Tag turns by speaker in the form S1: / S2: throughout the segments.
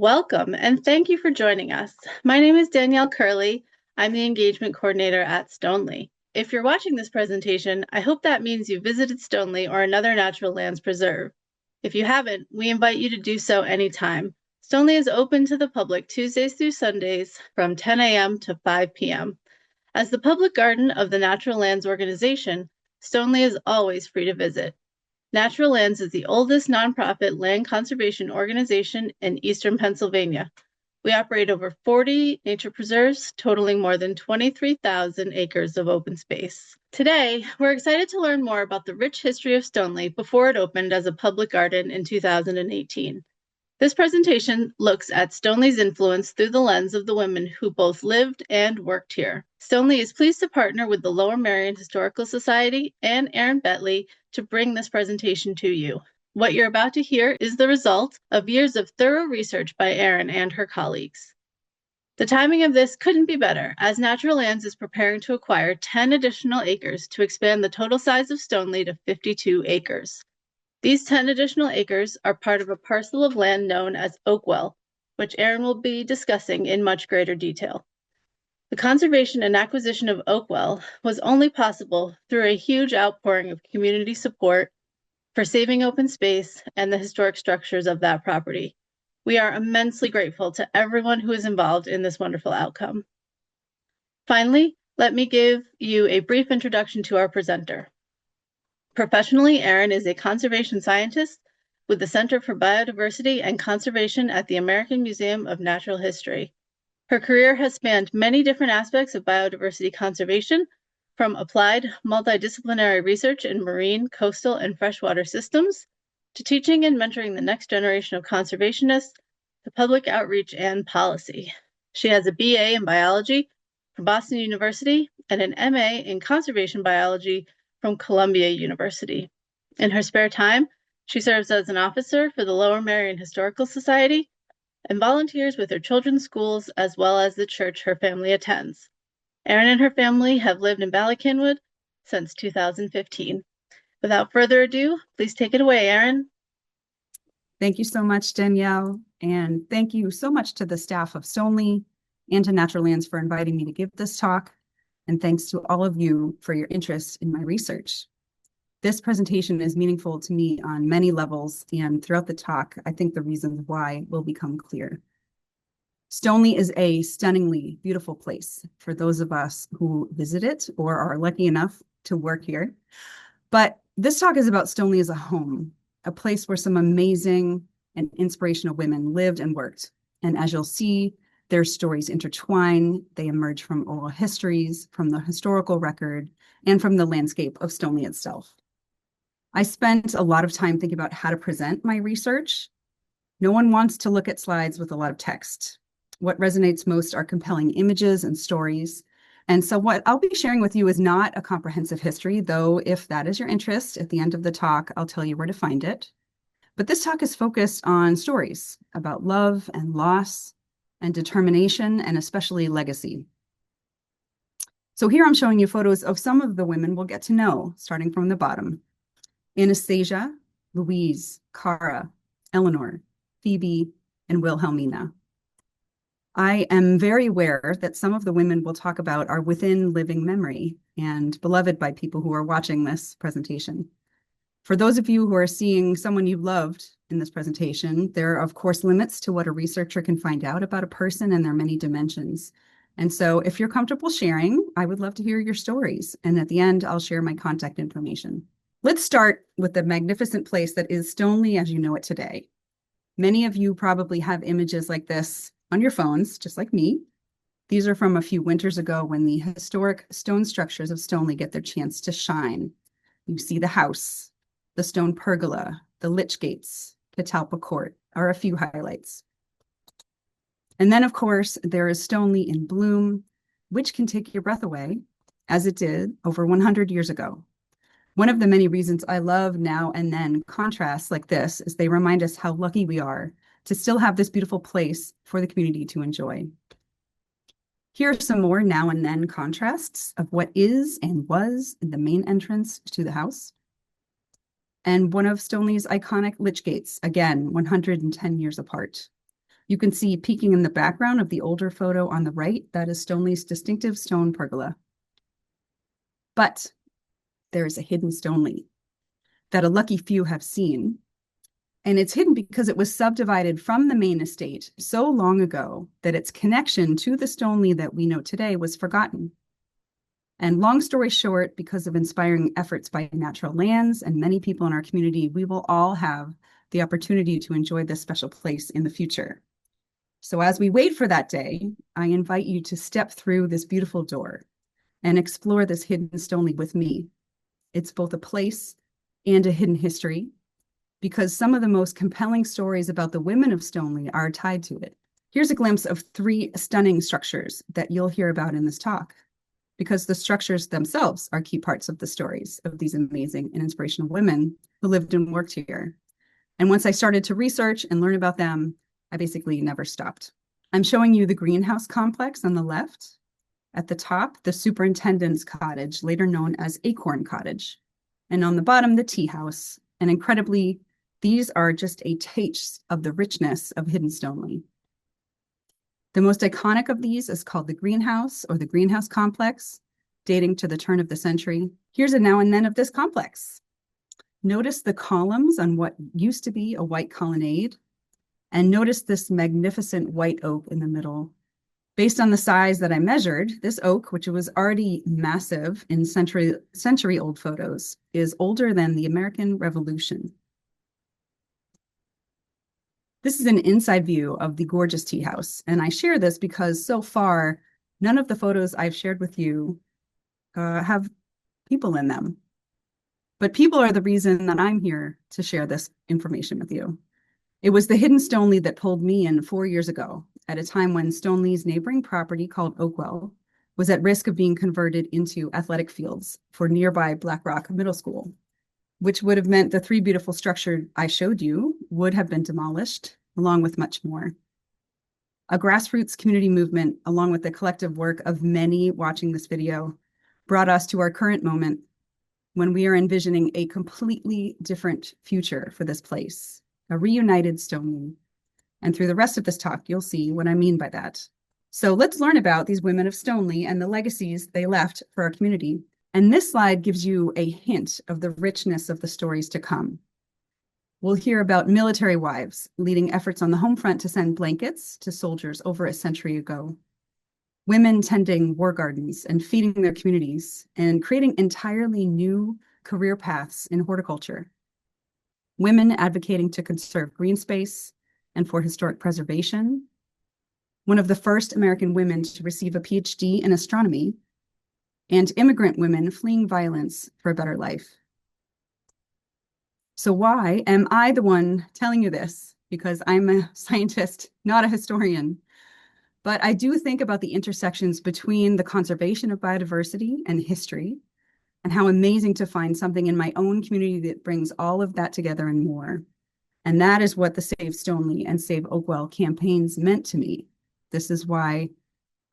S1: Welcome, and thank you for joining us. My name is Danielle Curley. I'm the Engagement Coordinator at Stoneleigh. If you're watching this presentation, I hope that means you visited Stoneleigh or another natural lands preserve. If you haven't, we invite you to do so anytime. Stoneleigh is open to the public Tuesdays through Sundays from 10 a.m. to 5 p.m. As the public garden of the Natural Lands Organization, Stoneleigh is always free to visit. Natural Lands is the oldest nonprofit land conservation organization in eastern Pennsylvania. We operate over 40 nature preserves, totaling more than 23,000 acres of open space. Today, we're excited to learn more about the rich history of Stoneleigh before it opened as a public garden in 2018. This presentation looks at Stoneleigh's influence through the lens of the women who both lived and worked here. Stoneleigh is pleased to partner with the Lower Merion Historical Society and Erin Betley to bring this presentation to you. What you're about to hear is the result of years of thorough research by Erin and her colleagues. The timing of this couldn't be better, as Natural Lands is preparing to acquire 10 additional acres to expand the total size of Stoneleigh to 52 acres. These 10 additional acres are part of a parcel of land known as Oakwell, which Erin will be discussing in much greater detail. The conservation and acquisition of Oakwell was only possible through a huge outpouring of community support for saving open space and the historic structures of that property. We are immensely grateful to everyone who is involved in this wonderful outcome. Finally, let me give you a brief introduction to our presenter. Professionally, Erin is a conservation scientist with the Center for Biodiversity and Conservation at the American Museum of Natural History. Her career has spanned many different aspects of biodiversity conservation, from applied multidisciplinary research in marine, coastal, and freshwater systems, to teaching and mentoring the next generation of conservationists, to public outreach and policy. She has a BA in biology from Boston University and an MA in conservation biology from Columbia University. In her spare time, she serves as an officer for the Lower Merion Historical Society and volunteers with her children's schools as well as the church her family attends. Erin and her family have lived in Ballykinwood since 2015. Without further ado, please take it away, Erin.
S2: Thank you so much, Danielle, and thank you so much to the staff of Stoneleigh and to Natural Lands for inviting me to give this talk. And thanks to all of you for your interest in my research. This presentation is meaningful to me on many levels, and throughout the talk, I think the reasons why will become clear. Stoneleigh is a stunningly beautiful place for those of us who visit it or are lucky enough to work here. But this talk is about Stoneleigh as a home, a place where some amazing and inspirational women lived and worked. And as you'll see, their stories intertwine, they emerge from oral histories, from the historical record, and from the landscape of Stoneleigh itself. I spent a lot of time thinking about how to present my research. No one wants to look at slides with a lot of text. What resonates most are compelling images and stories. And so what I'll be sharing with you is not a comprehensive history, though if that is your interest, at the end of the talk, I'll tell you where to find it. But this talk is focused on stories about love and loss, and determination, and especially legacy. So here I'm showing you photos of some of the women we'll get to know, starting from the bottom. Anastasia, Louise, Cara, Eleanor, Phoebe, and Wilhelmina. I am very aware that some of the women we'll talk about are within living memory and beloved by people who are watching this presentation. For those of you who are seeing someone you loved in this presentation, there are, of course, limits to what a researcher can find out about a person and their many dimensions. And so if you're comfortable sharing, I would love to hear your stories. And at the end, I'll share my contact information. Let's start with the magnificent place that is Stoneleigh as you know it today. Many of you probably have images like this on your phones, just like me. These are from a few winters ago when the historic stone structures of Stoneleigh get their chance to shine. You see the house, the stone pergola, the lich gates, Catalpa Court are a few highlights. And then, of course, there is Stoneleigh in bloom, which can take your breath away, as it did over 100 years ago. One of the many reasons I love now and then contrasts like this is they remind us how lucky we are to still have this beautiful place for the community to enjoy. Here are some more now and then contrasts of what is and was the main entrance to the house. And one of Stoneleigh's iconic lich gates, again, 110 years apart. You can see peeking in the background of the older photo on the right, that is Stoneleigh's distinctive stone pergola. But there is a hidden Stoneleigh that a lucky few have seen. And it's hidden because it was subdivided from the main estate so long ago that its connection to the Stoneleigh that we know today was forgotten. And long story short, because of inspiring efforts by Natural Lands and many people in our community, we will all have the opportunity to enjoy this special place in the future. So as we wait for that day, I invite you to step through this beautiful door and explore this hidden Stoneleigh with me. It's both a place and a hidden history, because some of the most compelling stories about the women of Stoneleigh are tied to it. Here's a glimpse of 3 stunning structures that you'll hear about in this talk, because the structures themselves are key parts of the stories of these amazing and inspirational women who lived and worked here. And once I started to research and learn about them, I basically never stopped. I'm showing you the greenhouse complex on the left. At the top, the superintendent's cottage, later known as Acorn Cottage. And on the bottom, the tea house. And incredibly, these are just a taste of the richness of hidden Stoneleigh. The most iconic of these is called the greenhouse or the greenhouse complex, dating to the turn of the century. Here's a now and then of this complex. Notice the columns on what used to be a white colonnade, and notice this magnificent white oak in the middle. Based on the size that I measured, this oak, which was already massive in century-old photos, is older than the American Revolution. This is an inside view of the gorgeous tea house, and I share this because so far, none of the photos I've shared with you have people in them. But people are the reason that I'm here to share this information with you. It was the hidden Stoneleigh that pulled me in 4 years ago, at a time when Stoneleigh's neighboring property called Oakwell was at risk of being converted into athletic fields for nearby Black Rock Middle School, which would have meant the 3 beautiful structures I showed you would have been demolished, along with much more. A grassroots community movement, along with the collective work of many watching this video, brought us to our current moment when we are envisioning a completely different future for this place, a reunited Stoneleigh. And through the rest of this talk, you'll see what I mean by that. So let's learn about these women of Stoneleigh and the legacies they left for our community. And this slide gives you a hint of the richness of the stories to come. We'll hear about military wives leading efforts on the home front to send blankets to soldiers over a century ago. Women tending war gardens and feeding their communities and creating entirely new career paths in horticulture. Women advocating to conserve green space and for historic preservation. One of the first American women to receive a PhD in astronomy, and immigrant women fleeing violence for a better life. So why am I the one telling you this? Because I'm a scientist, not a historian. But I do think about the intersections between the conservation of biodiversity and history, and how amazing to find something in my own community that brings all of that together and more. And that is what the Save Stoneleigh and Save Oakwell campaigns meant to me. This is why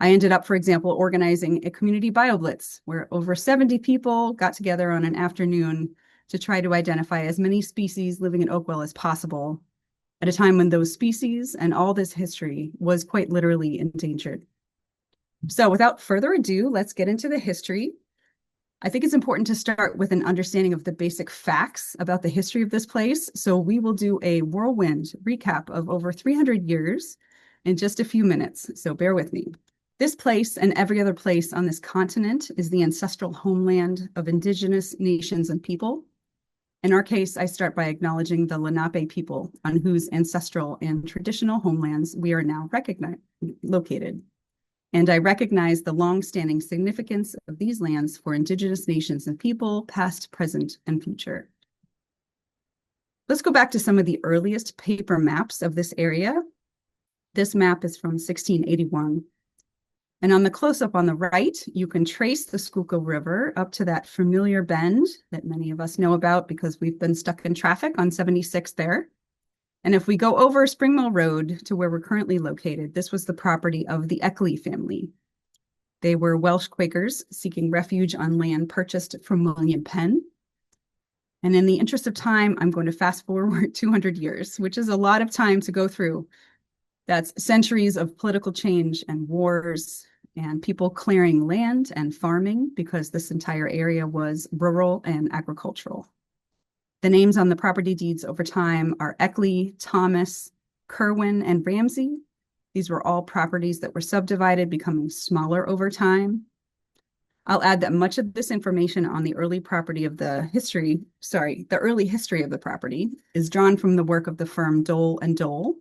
S2: I ended up, for example, organizing a community BioBlitz, where over 70 people got together on an afternoon to try to identify as many species living in Oakwell as possible, at a time when those species and all this history was quite literally endangered. So without further ado, let's get into the history. I think it's important to start with an understanding of the basic facts about the history of this place. So we will do a whirlwind recap of over 300 years in just a few minutes. So bear with me. This place and every other place on this continent is the ancestral homeland of Indigenous nations and people. In our case, I start by acknowledging the Lenape people on whose ancestral and traditional homelands we are now located. And I recognize the long-standing significance of these lands for Indigenous nations and people, past, present, and future. Let's go back to some of the earliest paper maps of this area. This map is from 1681. And on the close-up on the right, you can trace the Schuylkill River up to that familiar bend that many of us know about because we've been stuck in traffic on 76 there. And if we go over Spring Mill Road to where we're currently located, this was the property of the Betley family. They were Welsh Quakers seeking refuge on land purchased from William Penn. And in the interest of time, I'm going to fast forward 200 years, which is a lot of time to go through. That's centuries of political change and wars and people clearing land and farming because this entire area was rural and agricultural. The names on the property deeds over time are Eckley, Thomas, Kerwin, and Ramsey. These were all properties that were subdivided, becoming smaller over time. I'll add that much of this information on the early early history of the property is drawn from the work of the firm Dole and Dole.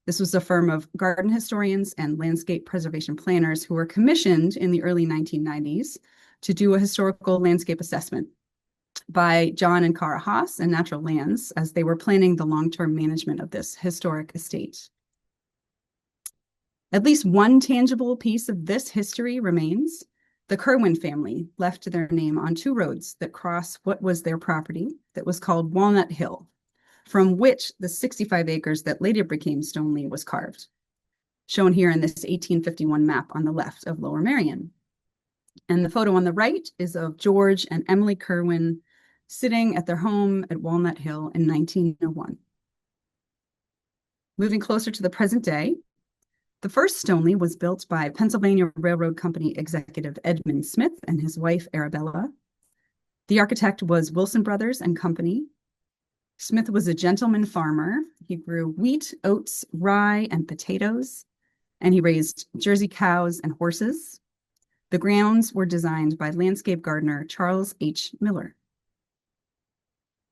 S2: This was a firm of garden historians and landscape preservation planners who were commissioned in the early 1990s to do a historical landscape assessment by John and Cara Haas and Natural Lands as they were planning the long-term management of this historic estate. At least one tangible piece of this history remains. The Kerwin family left their name on two roads that cross what was their property that was called Walnut Hill, from which the 65 acres that later became Stoneleigh was carved, shown here in this 1851 map on the left of Lower Merion. And the photo on the right is of George and Emily Kerwin sitting at their home at Walnut Hill in 1901. Moving closer to the present day, the first Stoneleigh was built by Pennsylvania Railroad Company executive Edmund Smith and his wife Arabella. The architect was Wilson Brothers and Company. Smith was a gentleman farmer. He grew wheat, oats, rye, and potatoes, and he raised Jersey cows and horses. The grounds were designed by landscape gardener Charles H. Miller.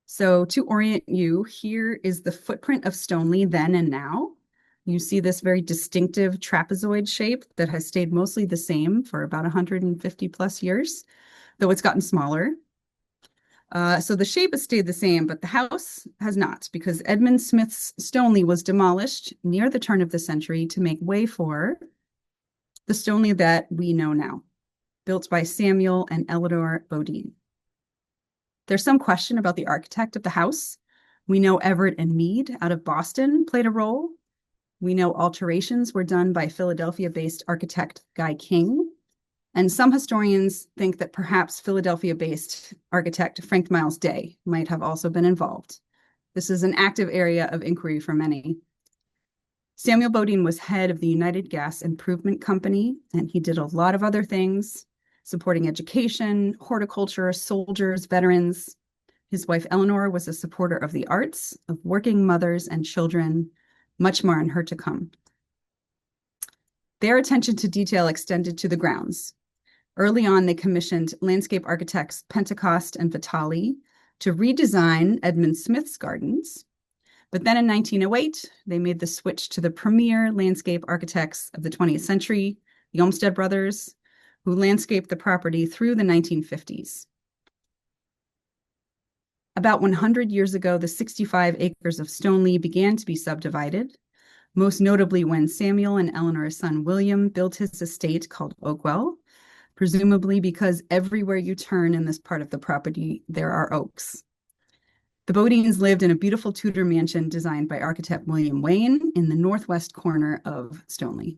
S2: So to orient you, here is the footprint of Stoneleigh then and now. You see this very distinctive trapezoid shape that has stayed mostly the same for about 150 plus years, though it's gotten smaller. So the shape has stayed the same, but the house has not, because Edmund Smith's Stoneleigh was demolished near the turn of the century to make way for the Stoneleigh that we know now, built by Samuel and Eleanor Bodine. There's some question about the architect of the house. We know Everett and Mead out of Boston played a role. We know alterations were done by Philadelphia-based architect Guy King. And some historians think that perhaps Philadelphia-based architect Frank Miles Day might have also been involved. This is an active area of inquiry for many. Samuel Bodine was head of the United Gas Improvement Company, and he did a lot of other things, supporting education, horticulture, soldiers, veterans. His wife Eleanor was a supporter of the arts, of working mothers and children, much more on her to come. Their attention to detail extended to the grounds. Early on, they commissioned landscape architects Pentecost and Vitali to redesign Edmund Smith's gardens. But then in 1908, they made the switch to the premier landscape architects of the 20th century, the Olmsted Brothers, who landscaped the property through the 1950s. About 100 years ago, the 65 acres of Stoneleigh began to be subdivided, most notably when Samuel and Eleanor's son William built his estate called Oakwell, presumably because everywhere you turn in this part of the property, there are oaks. The Bodines lived in a beautiful Tudor mansion designed by architect William Wayne in the northwest corner of Stoneleigh.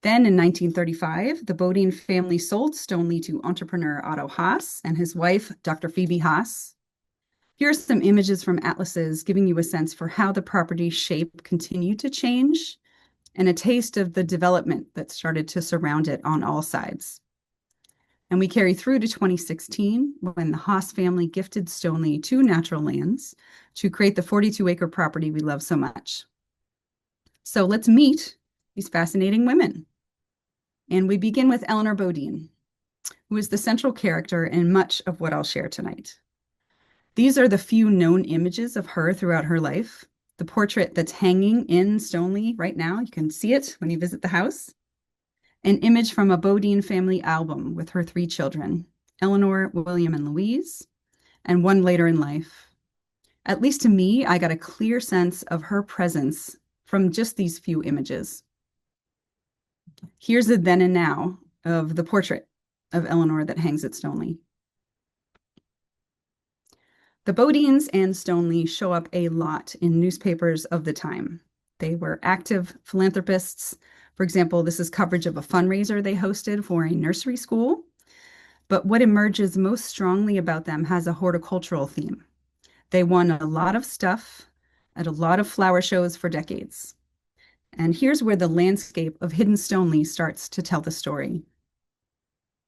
S2: Then in 1935, the Bodine family sold Stoneleigh to entrepreneur Otto Haas and his wife, Dr. Phoebe Haas. Here are some images from atlases giving you a sense for how the property's shape continued to change and a taste of the development that started to surround it on all sides. And we carry through to 2016 when the Haas family gifted Stoneleigh to Natural Lands to create the 42-acre property we love so much. So let's meet these fascinating women. And we begin with Eleanor Bodine, who is the central character in much of what I'll share tonight. These are the few known images of her throughout her life. The portrait that's hanging in Stoneleigh right now, you can see it when you visit the house. An image from a Bodine family album with her 3 children, Eleanor, William, and Louise, and one later in life. At least to me, I got a clear sense of her presence from just these few images. Here's the then and now of the portrait of Eleanor that hangs at Stoneleigh. The Bodines and Stoneleigh show up a lot in newspapers of the time. They were active philanthropists. For example, this is coverage of a fundraiser they hosted for a nursery school. But what emerges most strongly about them has a horticultural theme. They won a lot of stuff at a lot of flower shows for decades. And here's where the landscape of hidden Stoneleigh starts to tell the story.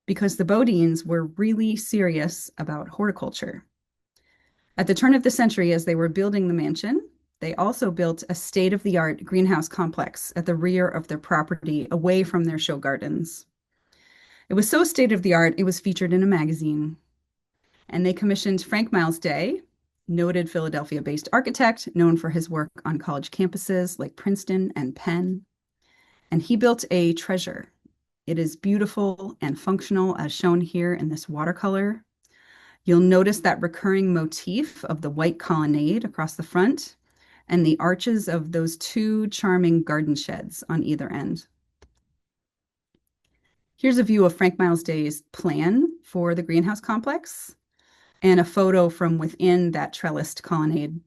S2: Because the Bodines were really serious about horticulture. At the turn of the century, as they were building the mansion, they also built a state-of-the-art greenhouse complex at the rear of their property, away from their show gardens. It was so state-of-the-art, it was featured in a magazine. And they commissioned Frank Miles Day, noted Philadelphia-based architect, known for his work on college campuses like Princeton and Penn. And he built a treasure. It is beautiful and functional, as shown here in this watercolor. You'll notice that recurring motif of the white colonnade across the front and the arches of those two charming garden sheds on either end. Here's a view of Frank Miles Day's plan for the greenhouse complex and a photo from within that trellised colonnade.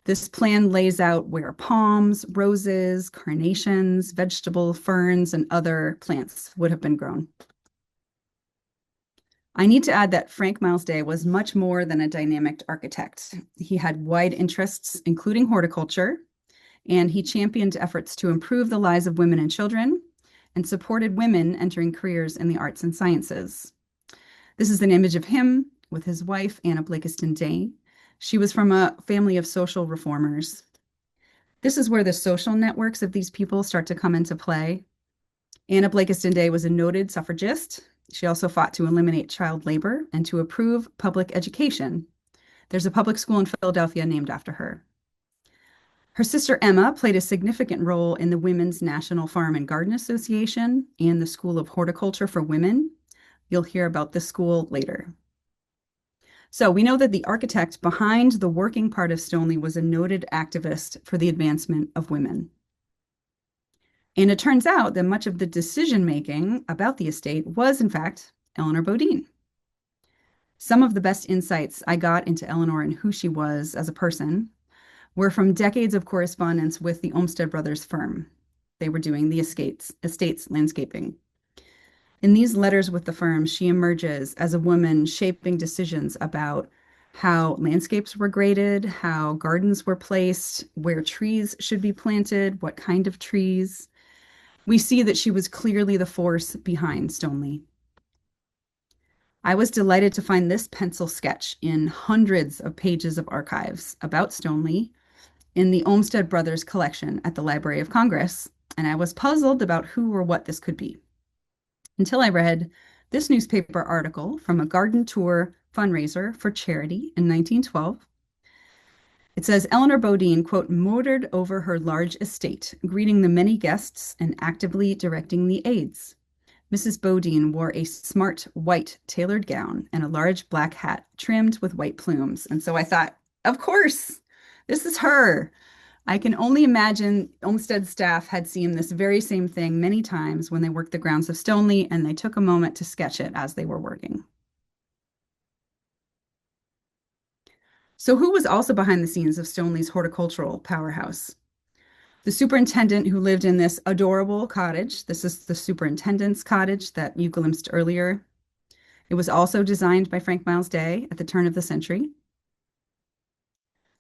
S2: This plan lays out where palms, roses, carnations, vegetable ferns, and other plants would have been grown. I need to add that Frank Miles Day was much more than a dynamic architect. He had wide interests, including horticulture, and he championed efforts to improve the lives of women and children and supported women entering careers in the arts and sciences. This is an image of him with his wife, Anna Blakiston Day. She was from a family of social reformers. This is where the social networks of these people start to come into play. Anna Blakiston Day was a noted suffragist. She also fought to eliminate child labor and to improve public education. There's a public school in Philadelphia named after her. Her sister Emma played a significant role in the Women's National Farm and Garden Association and the School of Horticulture for Women. You'll hear about this school later. So we know that the architect behind the working part of Stoneleigh was a noted activist for the advancement of women. And it turns out that much of the decision-making about the estate was, in fact, Eleanor Bodine. Some of the best insights I got into Eleanor and who she was as a person were from decades of correspondence with the Olmsted Brothers firm. They were doing the estates landscaping. In these letters with the firm, she emerges as a woman shaping decisions about how landscapes were graded, how gardens were placed, where trees should be planted, what kind of trees. We see that she was clearly the force behind Stoneleigh. I was delighted to find this pencil sketch in hundreds of pages of archives about Stoneleigh in the Olmsted Brothers collection at the Library of Congress, and I was puzzled about who or what this could be, until I read this newspaper article from a garden tour fundraiser for charity in 1912. It says, Eleanor Bodine, quote, motored over her large estate, greeting the many guests and actively directing the aides. Mrs. Bodine wore a smart white tailored gown and a large black hat trimmed with white plumes. And so I thought, of course, this is her. I can only imagine Olmsted staff had seen this very same thing many times when they worked the grounds of Stoneleigh, and they took a moment to sketch it as they were working. So who was also behind the scenes of Stoneleigh's horticultural powerhouse? The superintendent who lived in this adorable cottage. This is the superintendent's cottage that you glimpsed earlier. It was also designed by Frank Miles Day at the turn of the century.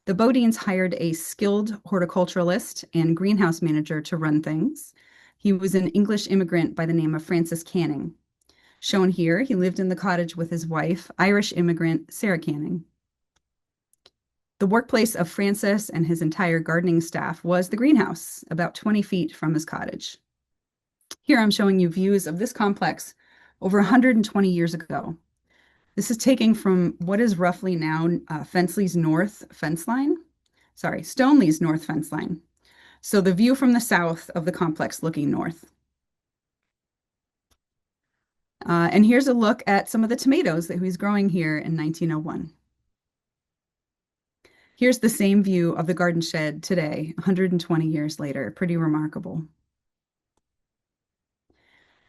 S2: The Bodines hired a skilled horticulturalist and greenhouse manager to run things. He was an English immigrant by the name of Francis Canning. Shown here, he lived in the cottage with his wife, Irish immigrant Sarah Canning. The workplace of Francis and his entire gardening staff was the greenhouse, about 20 feet from his cottage. Here I'm showing you views of this complex over 120 years ago. This is taken from what is roughly now Stonelegh's north fence line. So the view from the south of the complex looking north. And here's a look at some of the tomatoes that he was growing here in 1901. Here's the same view of the garden shed today, 120 years later. Pretty remarkable.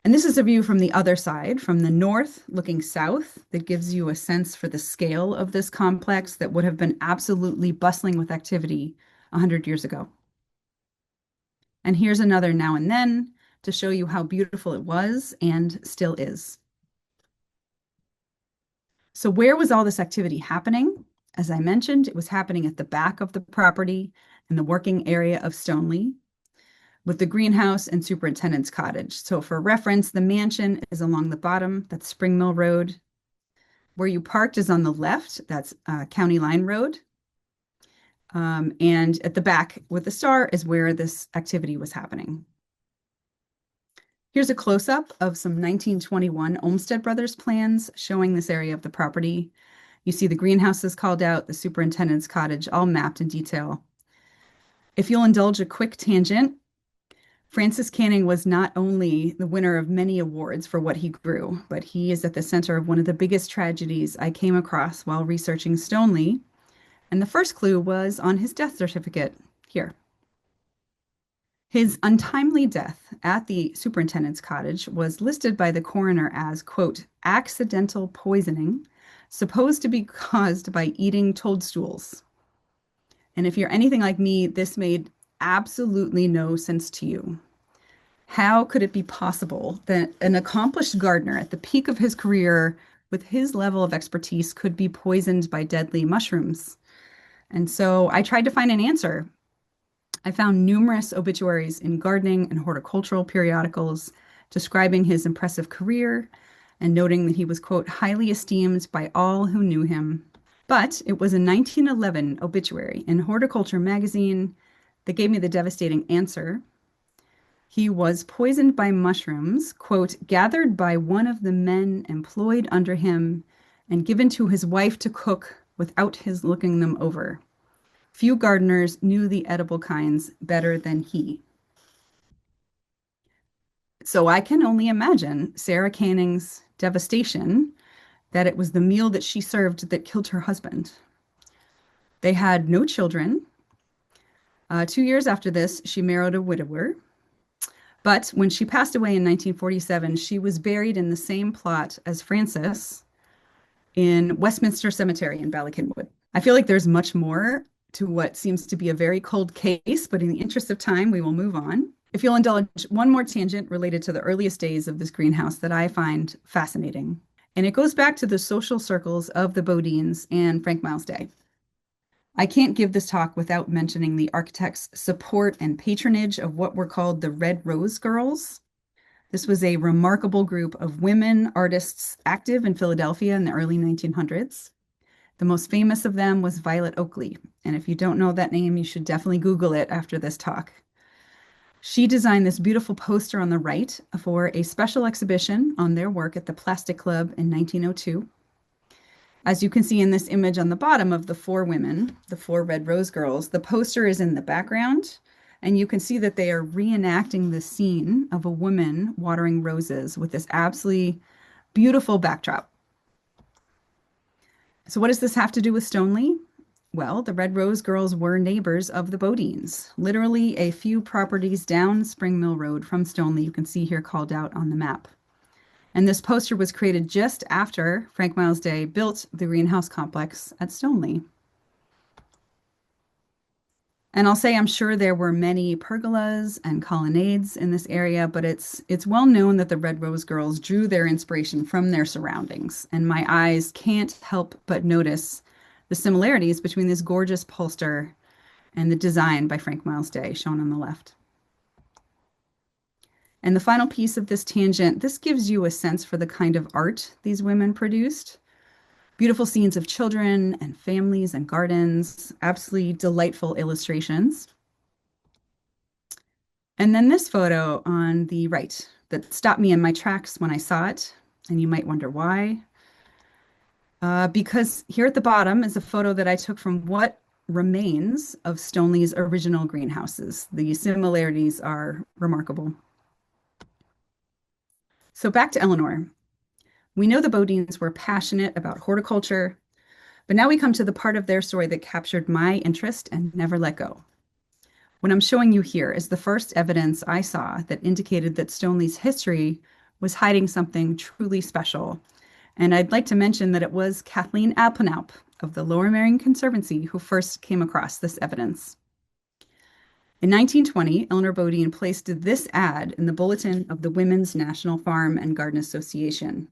S2: And this is a view from the other side, from the north looking south, that gives you a sense for the scale of this complex that would have been absolutely bustling with activity 100 years ago. And here's another now and then to show you how beautiful it was and still is. So where was all this activity happening? As I mentioned, it was happening at the back of the property in the working area of Stoneleigh with the greenhouse and superintendent's cottage. So for reference, the mansion is along the bottom, that's Spring Mill Road. Where you parked is on the left, that's County Line Road. And at the back with the star is where this activity was happening. Here's a close-up of some 1921 Olmsted Brothers plans showing this area of the property. You see the greenhouses called out, the superintendent's cottage, all mapped in detail. If you'll indulge a quick tangent, Francis Canning was not only the winner of many awards for what he grew, but he is at the center of one of the biggest tragedies I came across while researching Stoneleigh. And the first clue was on his death certificate here. His untimely death at the superintendent's cottage was listed by the coroner as, quote, accidental poisoning, supposed to be caused by eating toadstools. And if you're anything like me, this made absolutely no sense to you. How could it be possible that an accomplished gardener at the peak of his career with his level of expertise could be poisoned by deadly mushrooms? And so I tried to find an answer. I found numerous obituaries in gardening and horticultural periodicals describing his impressive career and noting that he was, quote, highly esteemed by all who knew him. But it was a 1911 obituary in Horticulture magazine that gave me the devastating answer. He was poisoned by mushrooms, quote, gathered by one of the men employed under him and given to his wife to cook without his looking them over. Few gardeners knew the edible kinds better than he. So I can only imagine Sarah Canning's devastation that it was the meal that she served that killed her husband. They had no children. 2 years after this, she married a widower. But when she passed away in 1947, she was buried in the same plot as Francis in Westminster Cemetery in Ballykinwood. I feel like there's much more to what seems to be a very cold case, but in the interest of time, we will move on. If you'll indulge one more tangent related to the earliest days of this greenhouse that I find fascinating. And it goes back to the social circles of the Bodines and Frank Miles Day. I can't give this talk without mentioning the architect's support and patronage of what were called the Red Rose Girls. This was a remarkable group of women artists active in Philadelphia in the early 1900s. The most famous of them was Violet Oakley. And if you don't know that name, you should definitely Google it after this talk. She designed this beautiful poster on the right for a special exhibition on their work at the Plastic Club in 1902. As you can see in this image on the bottom of the four women, the four Red Rose Girls, the poster is in the background, and you can see that they are reenacting the scene of a woman watering roses with this absolutely beautiful backdrop. So what does this have to do with Stoneleigh? Well, the Red Rose Girls were neighbors of the Bodines, literally a few properties down Spring Mill Road from Stoneleigh. You can see here called out on the map. And this poster was created just after Frank Miles Day built the greenhouse complex at Stoneleigh. And I'll say I'm sure there were many pergolas and colonnades in this area, but it's well known that the Red Rose Girls drew their inspiration from their surroundings. And my eyes can't help but notice the similarities between this gorgeous poster and the design by Frank Miles Day, shown on the left. And the final piece of this tangent, this gives you a sense for the kind of art these women produced. Beautiful scenes of children and families and gardens, absolutely delightful illustrations. And then this photo on the right that stopped me in my tracks when I saw it, and you might wonder why. Because here at the bottom is a photo that I took from what remains of Stoneleigh's original greenhouses. The similarities are remarkable. So back to Eleanor. We know the Bodines were passionate about horticulture, but now we come to the part of their story that captured my interest and never let go. What I'm showing you here is the first evidence I saw that indicated that Stoneleigh's history was hiding something truly special. And I'd like to mention that it was Kathleen Alpenaup of the Lower Merion Conservancy who first came across this evidence. In 1920, Eleanor Bodine placed this ad in the bulletin of the Women's National Farm and Garden Association.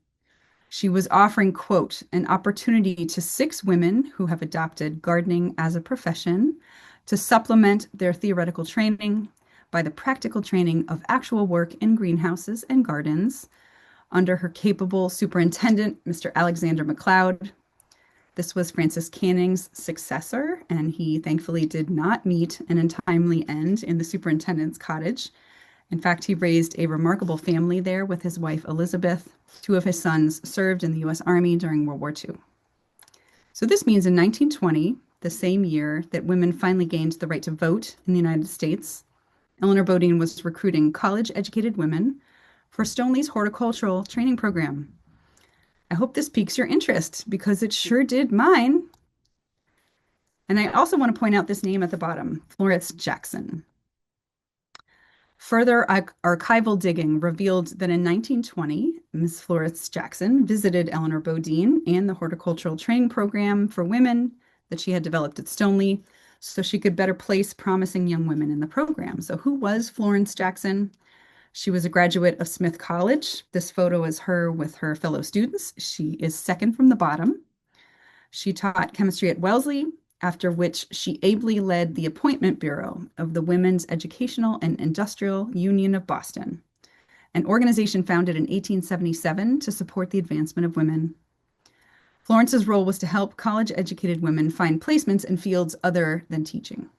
S2: She was offering, quote, an opportunity to 6 women who have adopted gardening as a profession to supplement their theoretical training by the practical training of actual work in greenhouses and gardens under her capable superintendent, Mr. Alexander McLeod. This was Francis Canning's successor, and he thankfully did not meet an untimely end in the superintendent's cottage. In fact, he raised a remarkable family there with his wife, Elizabeth. 2 of his sons served in the U.S. Army during World War II. So this means in 1920, the same year that women finally gained the right to vote in the United States, Eleanor Bodine was recruiting college-educated women for Stoneleigh's horticultural training program. I hope this piques your interest because it sure did mine. And I also want to point out this name at the bottom, Florence Jackson. Further archival digging revealed that in 1920, Ms. Florence Jackson visited Eleanor Bodine and the horticultural training program for women that she had developed at Stoneleigh so she could better place promising young women in the program. So who was Florence Jackson? She was a graduate of Smith College. This photo is her with her fellow students. She is second from the bottom. She taught chemistry at Wellesley, after which she ably led the appointment bureau of the Women's Educational and Industrial Union of Boston, an organization founded in 1877 to support the advancement of women. Florence's role was to help college-educated women find placements in fields other than teaching.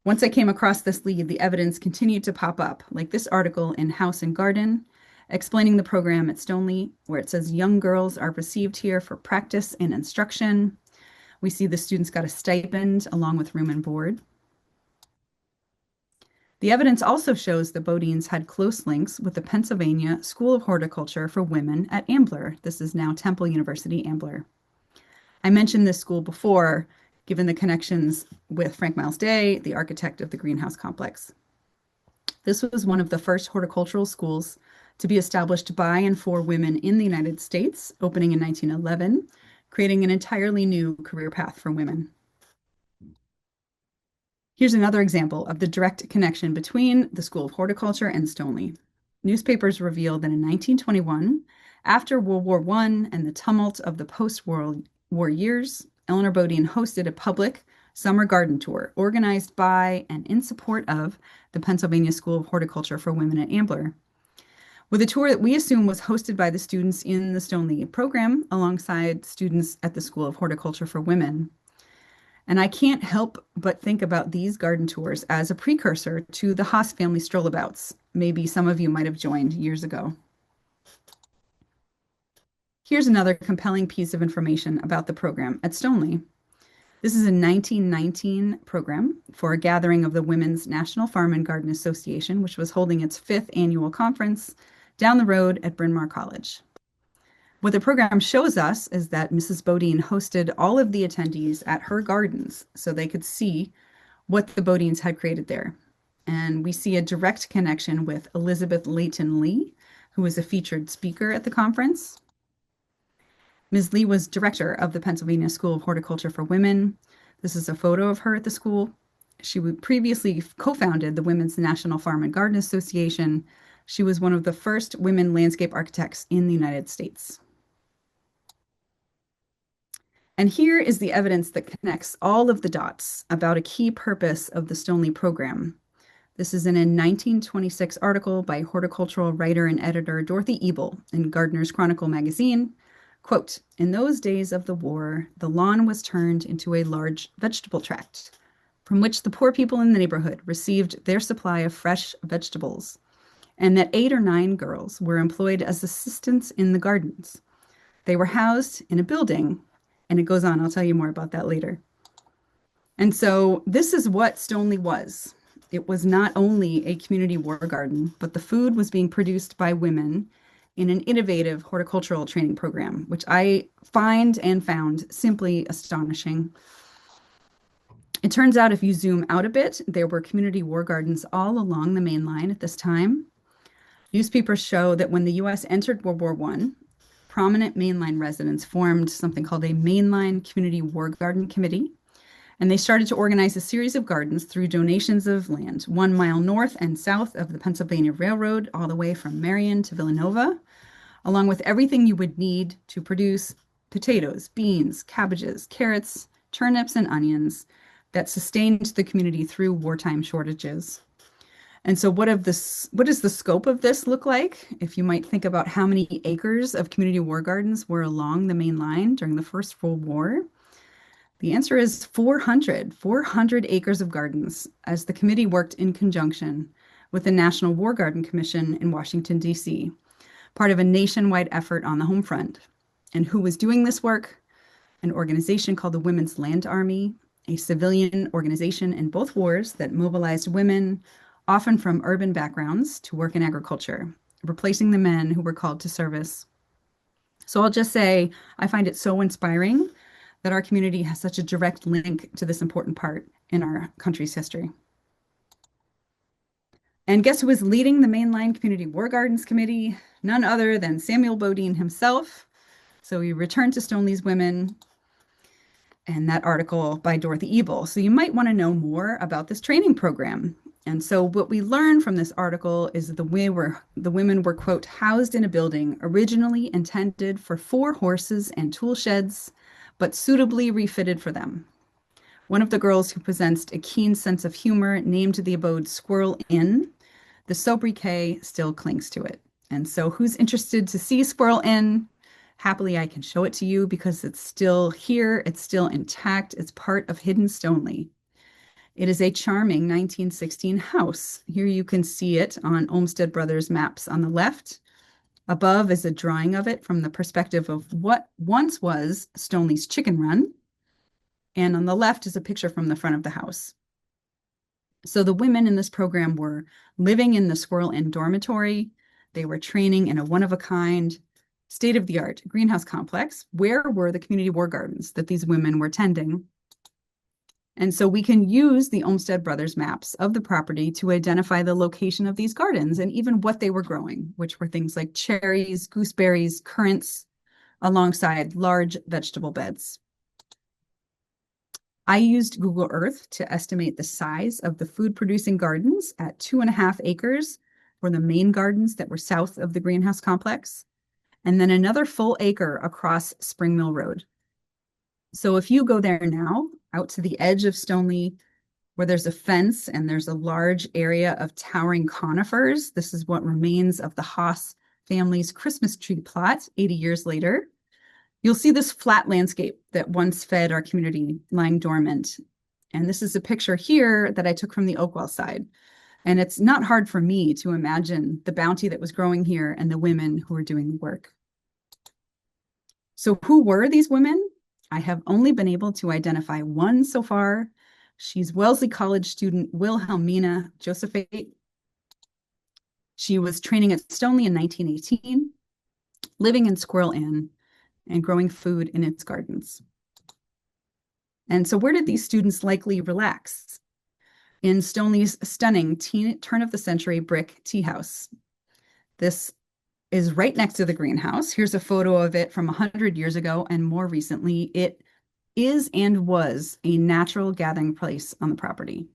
S2: Once I came across this lead, the evidence continued to pop up, like this article in House and Garden, explaining the program at Stoneleigh, where it says young girls are received here for practice and instruction. We see the students got a stipend along with room and board. The evidence also shows the Bodines had close links with the Pennsylvania School of Horticulture for Women at Ambler. This is now Temple University, Ambler. I mentioned this school before, given the connections with Frank Miles Day, the architect of the greenhouse complex. This was one of the first horticultural schools to be established by and for women in the United States, opening in 1911, creating an entirely new career path for women. Here's another example of the direct connection between the School of Horticulture and Stoneleigh. Newspapers reveal that in 1921, after World War I and the tumult of the post-World War years, Eleanor Bodine hosted a public summer garden tour organized by and in support of the Pennsylvania School of Horticulture for Women at Ambler, with a tour that we assume was hosted by the students in the Stoneleigh program alongside students at the School of Horticulture for Women. And I can't help but think about these garden tours as a precursor to the Haas family strollabouts. Maybe some of you might have joined years ago. Here's another compelling piece of information about the program at Stoneleigh. This is a 1919 program for a gathering of the Women's National Farm and Garden Association, which was holding its 5th annual conference down the road at Bryn Mawr College. What the program shows us is that Mrs. Bodine hosted all of the attendees at her gardens so they could see what the Bodines had created there. And we see a direct connection with Elizabeth Leighton Lee, who was a featured speaker at the conference. Ms. Lee was director of the Pennsylvania School of Horticulture for Women. This is a photo of her at the school. She previously co-founded the Women's National Farm and Garden Association. She was one of the first women landscape architects in the United States. And here is the evidence that connects all of the dots about a key purpose of the Stoneleigh program. This is in a 1926 article by horticultural writer and editor Dorothy Ebel in Gardener's Chronicle magazine. Quote, in those days of the war, the lawn was turned into a large vegetable tract from which the poor people in the neighborhood received their supply of fresh vegetables, and that 8 or 9 girls were employed as assistants in the gardens. They were housed in a building, and it goes on. I'll tell you more about that later. And so this is what Stoneleigh was. It was not only a community war garden, but the food was being produced by women in an innovative horticultural training program, which I find and found simply astonishing. It turns out if you zoom out a bit, there were community war gardens all along the main line at this time. Newspapers show that when the U.S. entered World War I, prominent mainline residents formed something called a Mainline Community War Garden Committee, and they started to organize a series of gardens through donations of land 1 mile north and south of the Pennsylvania Railroad, all the way from Marion to Villanova, along with everything you would need to produce potatoes, beans, cabbages, carrots, turnips, and onions that sustained the community through wartime shortages. And so what does the scope of this look like? If you might think about how many acres of community war gardens were along the main line during the First World War, the answer is 400 acres of gardens, as the committee worked in conjunction with the National War Garden Commission in Washington, D.C., part of a nationwide effort on the home front. And who was doing this work? An organization called the Women's Land Army, a civilian organization in both wars that mobilized women, often from urban backgrounds, to work in agriculture, replacing the men who were called to service. So I'll just say, I find it so inspiring that our community has such a direct link to this important part in our country's history. And guess who was leading the Mainline Community War Gardens Committee? None other than Samuel Bodine himself. So we return to Stoneleigh's women and that article by Dorothy Ebel. So you might want to know more about this training program. And so what we learn from this article is that the women were, quote, housed in a building originally intended for 4 horses and tool sheds, but suitably refitted for them. One of the girls who possessed a keen sense of humor named the abode Squirrel Inn. The sobriquet still clings to it. And so who's interested to see Squirrel Inn? Happily, I can show it to you because it's still here. It's still intact. It's part of hidden Stoneleigh. It is a charming 1916 house. Here you can see it on Olmsted Brothers maps on the left. Above is a drawing of it from the perspective of what once was Stoneleigh's chicken run. And on the left is a picture from the front of the house. So the women in this program were living in the Squirrel Inn dormitory. They were training in a one-of-a-kind, state-of-the-art greenhouse complex. Where were the community war gardens that these women were tending? And so we can use the Olmsted Brothers maps of the property to identify the location of these gardens and even what they were growing, which were things like cherries, gooseberries, currants, alongside large vegetable beds. I used Google Earth to estimate the size of the food-producing gardens at 2.5 acres for the main gardens that were south of the greenhouse complex, and then another full acre across Spring Mill Road. So if you go there now, out to the edge of Stoneleigh, where there's a fence and there's a large area of towering conifers, this is what remains of the Haas family's Christmas tree plot 80 years later. You'll see this flat landscape that once fed our community lying dormant. And this is a picture here that I took from the Oakwell side. And it's not hard for me to imagine the bounty that was growing here and the women who were doing the work. So who were these women? I have only been able to identify one so far. She's Wellesley College student Wilhelmina Josephate. She was training at Stoneleigh in 1918, living in Squirrel Inn, and growing food in its gardens. And so where did these students likely relax? In Stoneleigh's stunning turn-of-the-century brick tea house. This is right next to the greenhouse. Here's a photo of it from 100 years ago, and more recently, it is and was a natural gathering place on the property.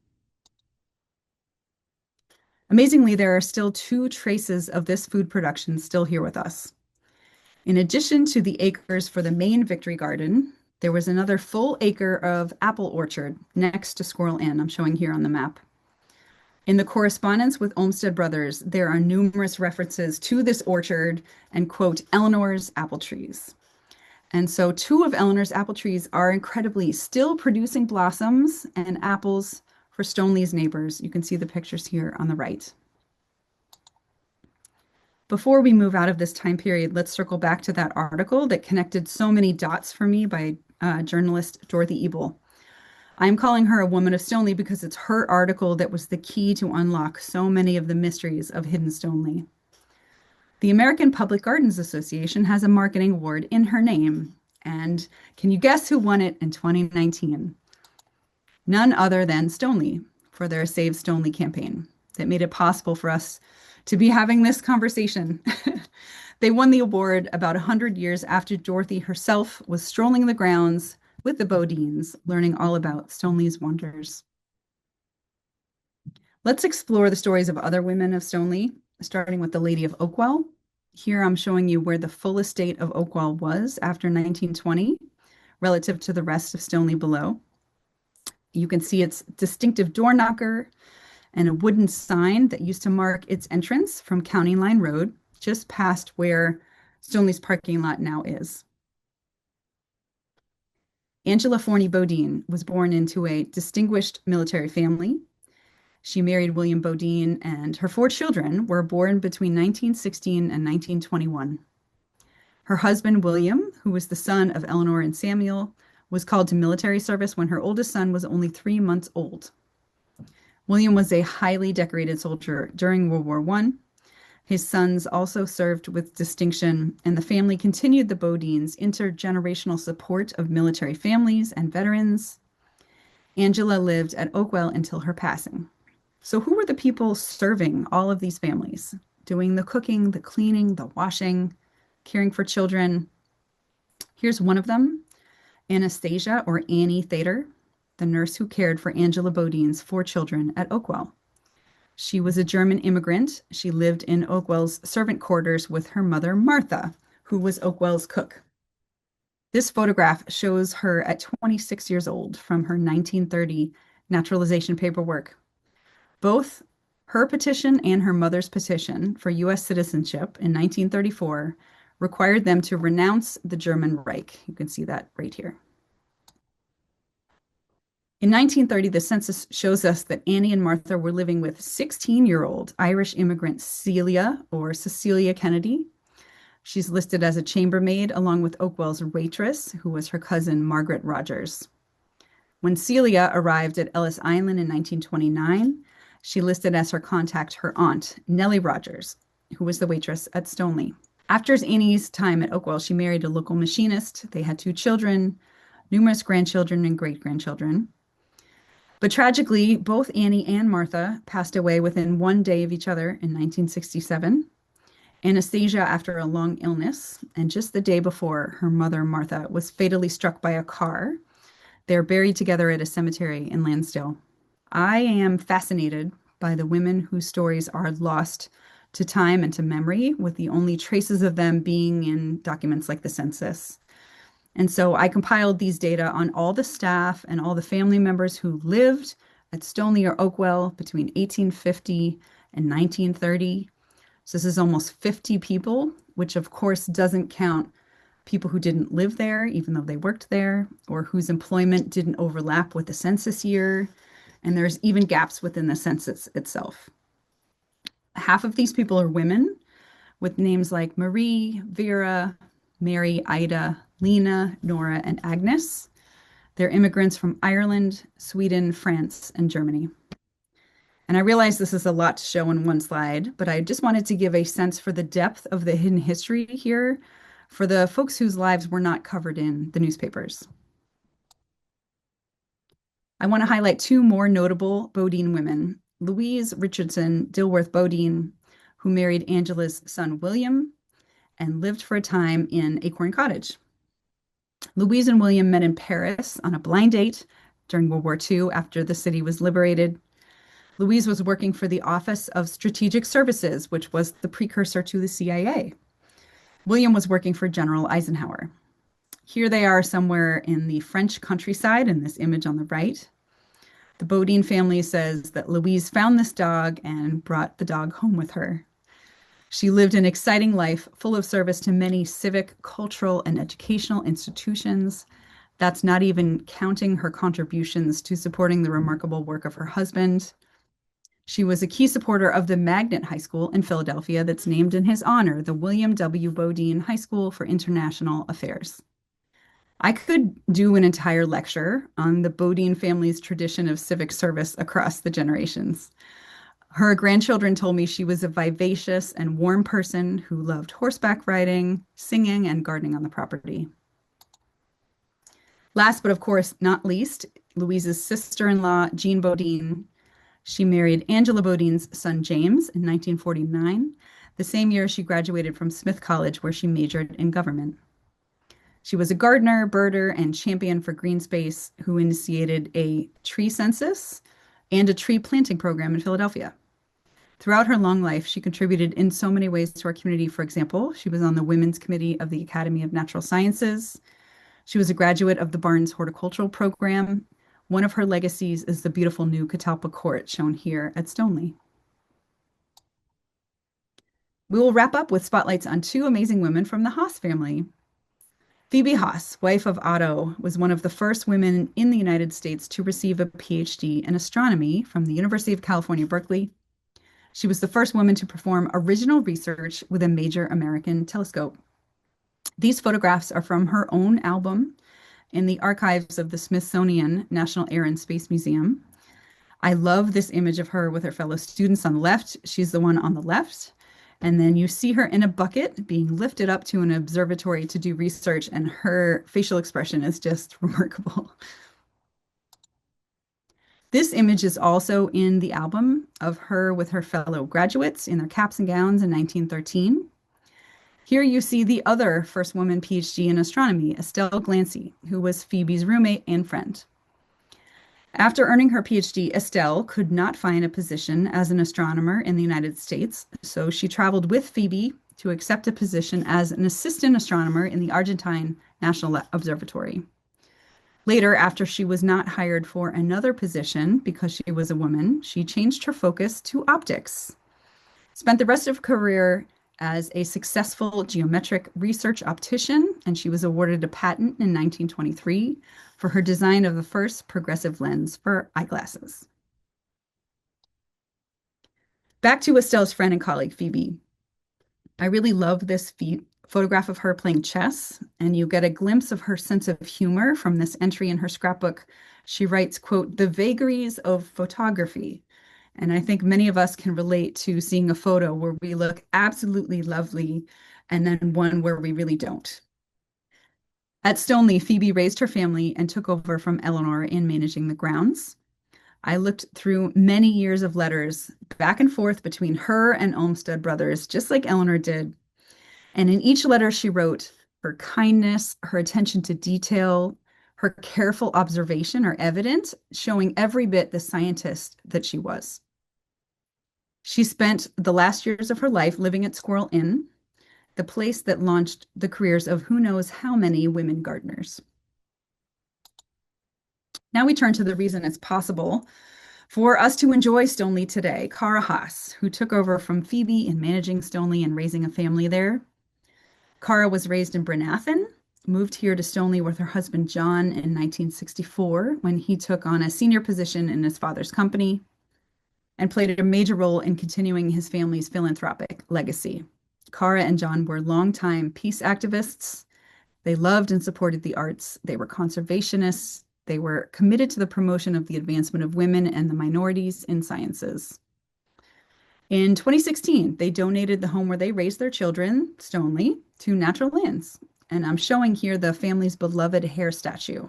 S2: Amazingly, there are still 2 traces of this food production still here with us. In addition to the acres for the main Victory Garden, there was another full acre of apple orchard next to Squirrel Inn, I'm showing here on the map. In the correspondence with Olmsted Brothers, there are numerous references to this orchard and, quote, Eleanor's apple trees. And so 2 of Eleanor's apple trees are incredibly still producing blossoms and apples for Stoneleigh's neighbors. You can see the pictures here on the right. Before we move out of this time period, let's circle back to that article that connected so many dots for me by journalist Dorothy Ebel. I'm calling her a woman of Stoneleigh because it's her article that was the key to unlock so many of the mysteries of hidden Stoneleigh. The American Public Gardens Association has a marketing award in her name. And can you guess who won it in 2019? None other than Stoneleigh for their Save Stoneleigh campaign that made it possible for us to be having this conversation. They won the award about 100 years after Dorothy herself was strolling the grounds with the Bodines, learning all about Stoneleigh's wonders. Let's explore the stories of other women of Stoneleigh, starting with the Lady of Oakwell. Here I'm showing you where the full estate of Oakwell was after 1920 relative to the rest of Stoneleigh below. You can see its distinctive door knocker and a wooden sign that used to mark its entrance from County Line Road, just past where Stonelegh's parking lot now is. Angela Forney Bodine was born into a distinguished military family. She married William Bodine, and her 4 children were born between 1916 and 1921. Her husband, William, who was the son of Eleanor and Samuel, was called to military service when her oldest son was only 3 months old. William was a highly decorated soldier during World War I. His sons also served with distinction, and the family continued the Bodines' intergenerational support of military families and veterans. Angela lived at Oakwell until her passing. So, who were the people serving all of these families, doing the cooking, the cleaning, the washing, caring for children? Here's one of them, Anastasia, or Annie Thader, the nurse who cared for Angela Bodine's 4 children at Oakwell. She was a German immigrant. She lived in Oakwell's servant quarters with her mother, Martha, who was Oakwell's cook. This photograph shows her at 26 years old from her 1930 naturalization paperwork. Both her petition and her mother's petition for U.S. citizenship in 1934 required them to renounce the German Reich. You can see that right here. In 1930, the census shows us that Annie and Martha were living with 16-year-old Irish immigrant Celia, or Cecilia Kennedy. She's listed as a chambermaid along with Oakwell's waitress, who was her cousin Margaret Rogers. When Celia arrived at Ellis Island in 1929, she listed as her contact her aunt, Nellie Rogers, who was the waitress at Stoneleigh. After Annie's time at Oakwell, she married a local machinist. They had 2 children, numerous grandchildren and great-grandchildren. But tragically, both Annie and Martha passed away within 1 day of each other in 1967. Anastasia after a long illness, and just the day before, her mother, Martha, was fatally struck by a car. They're buried together at a cemetery in Lansdale. I am fascinated by the women whose stories are lost to time and to memory, with the only traces of them being in documents like the census. And so I compiled these data on all the staff and all the family members who lived at Stoneleigh or Oakwell between 1850 and 1930. So this is almost 50 people, which of course doesn't count people who didn't live there, even though they worked there, or whose employment didn't overlap with the census year. And there's even gaps within the census itself. Half of these people are women, with names like Marie, Vera, Mary, Ida, Lena, Nora, and Agnes. They're immigrants from Ireland, Sweden, France, and Germany. And I realize this is a lot to show in one slide, but I just wanted to give a sense for the depth of the hidden history here for the folks whose lives were not covered in the newspapers. I want to highlight 2 more notable Bodine women, Louise Richardson Dilworth Bodine, who married Angela's son William and lived for a time in Acorn Cottage. Louise and William met in Paris on a blind date during World War II after the city was liberated. Louise was working for the Office of Strategic Services, which was the precursor to the CIA. William was working for General Eisenhower. Here they are somewhere in the French countryside in this image on the right. The Bodine family says that Louise found this dog and brought the dog home with her. She lived an exciting life full of service to many civic, cultural, and educational institutions. That's not even counting her contributions to supporting the remarkable work of her husband. She was a key supporter of the Magnet High School in Philadelphia that's named in his honor, the William W. Bodine High School for International Affairs. I could do an entire lecture on the Bodine family's tradition of civic service across the generations. Her grandchildren told me she was a vivacious and warm person who loved horseback riding, singing, and gardening on the property. Last but of course not least, Louise's sister-in-law, Jean Bodine. She married Angela Bodine's son, James, in 1949, the same year she graduated from Smith College, where she majored in government. She was a gardener, birder, and champion for green space who initiated a tree census and a tree planting program in Philadelphia. Throughout her long life, she contributed in so many ways to our community. For example, she was on the Women's Committee of the Academy of Natural Sciences. She was a graduate of the Barnes Horticultural Program. One of her legacies is the beautiful new Catalpa Court shown here at Stoneleigh. We will wrap up with spotlights on two amazing women from the Haas family. Phoebe Haas, wife of Otto, was one of the first women in the United States to receive a PhD in astronomy from the University of California, Berkeley. She was the first woman to perform original research with a major American telescope. These photographs are from her own album in the archives of the Smithsonian National Air and Space Museum. I love this image of her with her fellow students on the left. She's the one on the left. And then you see her in a bucket being lifted up to an observatory to do research, and her facial expression is just remarkable. This image is also in the album of her with her fellow graduates in their caps and gowns in 1913. Here you see the other first woman PhD in astronomy, Estelle Glancy, who was Phoebe's roommate and friend. After earning her PhD, Estelle could not find a position as an astronomer in the United States, so she traveled with Phoebe to accept a position as an assistant astronomer in the Argentine National Observatory. Later, after she was not hired for another position because she was a woman, she changed her focus to optics. Spent the rest of her career as a successful geometric research optician, and she was awarded a patent in 1923 for her design of the first progressive lens for eyeglasses. Back to Estelle's friend and colleague, Phoebe. I really love this photograph of her playing chess, and you get a glimpse of her sense of humor from this entry in her scrapbook. She writes, quote, "the vagaries of photography." And I think many of us can relate to seeing a photo where we look absolutely lovely and then one where we really don't. At Stoneleigh, Phoebe raised her family and took over from Eleanor in managing the grounds. I looked through many years of letters back and forth between her and Olmsted brothers, just like Eleanor did. And in each letter, she wrote her kindness, her attention to detail, her careful observation are evident, showing every bit the scientist that she was. She spent the last years of her life living at Squirrel Inn, the place that launched the careers of who knows how many women gardeners. Now we turn to the reason it's possible for us to enjoy Stoneleigh today, Cara Haas, who took over from Phoebe in managing Stoneleigh and raising a family there. Cara was raised in Brynathan, moved here to Stoneleigh with her husband John in 1964 when he took on a senior position in his father's company, and played a major role in continuing his family's philanthropic legacy. Cara and John were longtime peace activists. They loved and supported the arts. They were conservationists. They were committed to the promotion of the advancement of women and the minorities in sciences. In 2016, they donated the home where they raised their children, Stoneleigh, to Natural Lands. And I'm showing here the family's beloved hair statue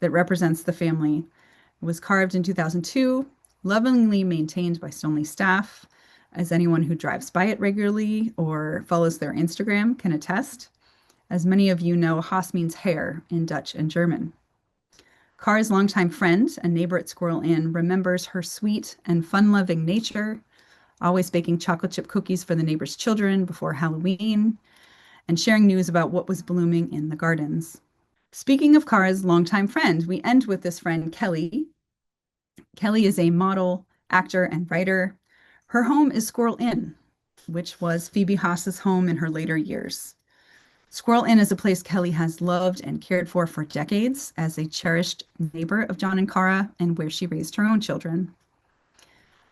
S2: that represents the family. It was carved in 2002, lovingly maintained by Stoneleigh staff, as anyone who drives by it regularly or follows their Instagram can attest. As many of you know, Haas means hair in Dutch and German. Cara's longtime friend and neighbor at Squirrel Inn remembers her sweet and fun-loving nature, always baking chocolate chip cookies for the neighbors' children before Halloween, and sharing news about what was blooming in the gardens. Speaking of Cara's longtime friend, we end with this friend, Kelly. Kelly is a model, actor, and writer. Her home is Squirrel Inn, which was Phoebe Haas's home in her later years. Squirrel Inn is a place Kelly has loved and cared for decades as a cherished neighbor of John and Cara, and where she raised her own children.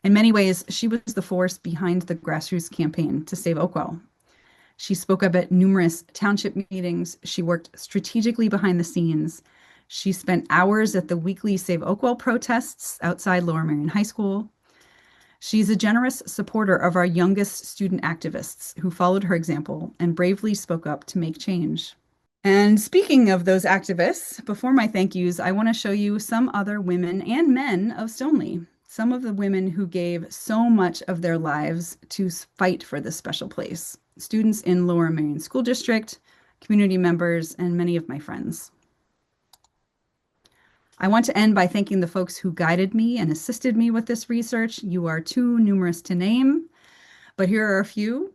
S2: In many ways, she was the force behind the grassroots campaign to save Oakwell. She spoke up at numerous township meetings. She worked strategically behind the scenes. She spent hours at the weekly Save Oakwell protests outside Lower Merion High School. She's a generous supporter of our youngest student activists who followed her example and bravely spoke up to make change. And speaking of those activists, before my thank yous, I want to show you some other women and men of Stoneleigh, some of the women who gave so much of their lives to fight for this special place. Students in Lower Merion School District, community members, and many of my friends. I want to end by thanking the folks who guided me and assisted me with this research. You are too numerous to name. but here are a few.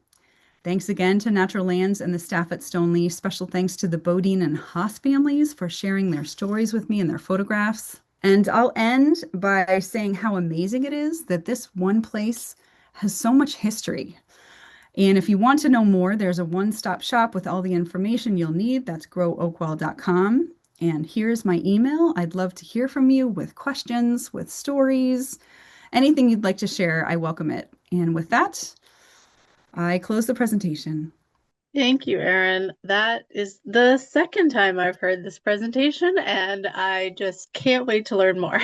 S2: Thanks again to Natural Lands and the staff at Stoneleigh. Special thanks to the Bodine and Haas families for sharing their stories with me and their photographs. And I'll end by saying how amazing it is that this one place has so much history. And if you want to know more, there's a one-stop shop with all the information you'll need. That's growoakwell.com. And here's my email. I'd love to hear from you with questions, with stories, anything you'd like to share. I welcome it. And with that, I close the presentation.
S1: Thank you, Erin. That is the second time I've heard this presentation, and I just can't wait to learn more.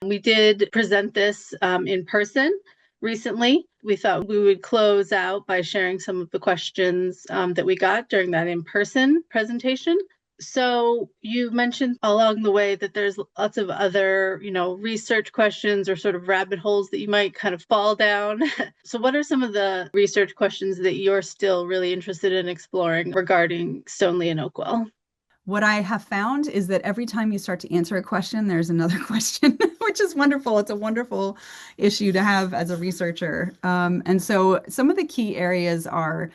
S1: We did present this in person recently. We thought we would close out by sharing some of the questions that we got during that in-person presentation. So you mentioned along the way that there's lots of other, research questions or sort of rabbit holes that you might kind of fall down. So what are some of the research questions that you're still really interested in exploring regarding Stoneleigh and Oakwell?
S2: What I have found is that every time you start to answer a question, there's another question, which is wonderful. It's a wonderful issue to have as a researcher. And so some of the key areas are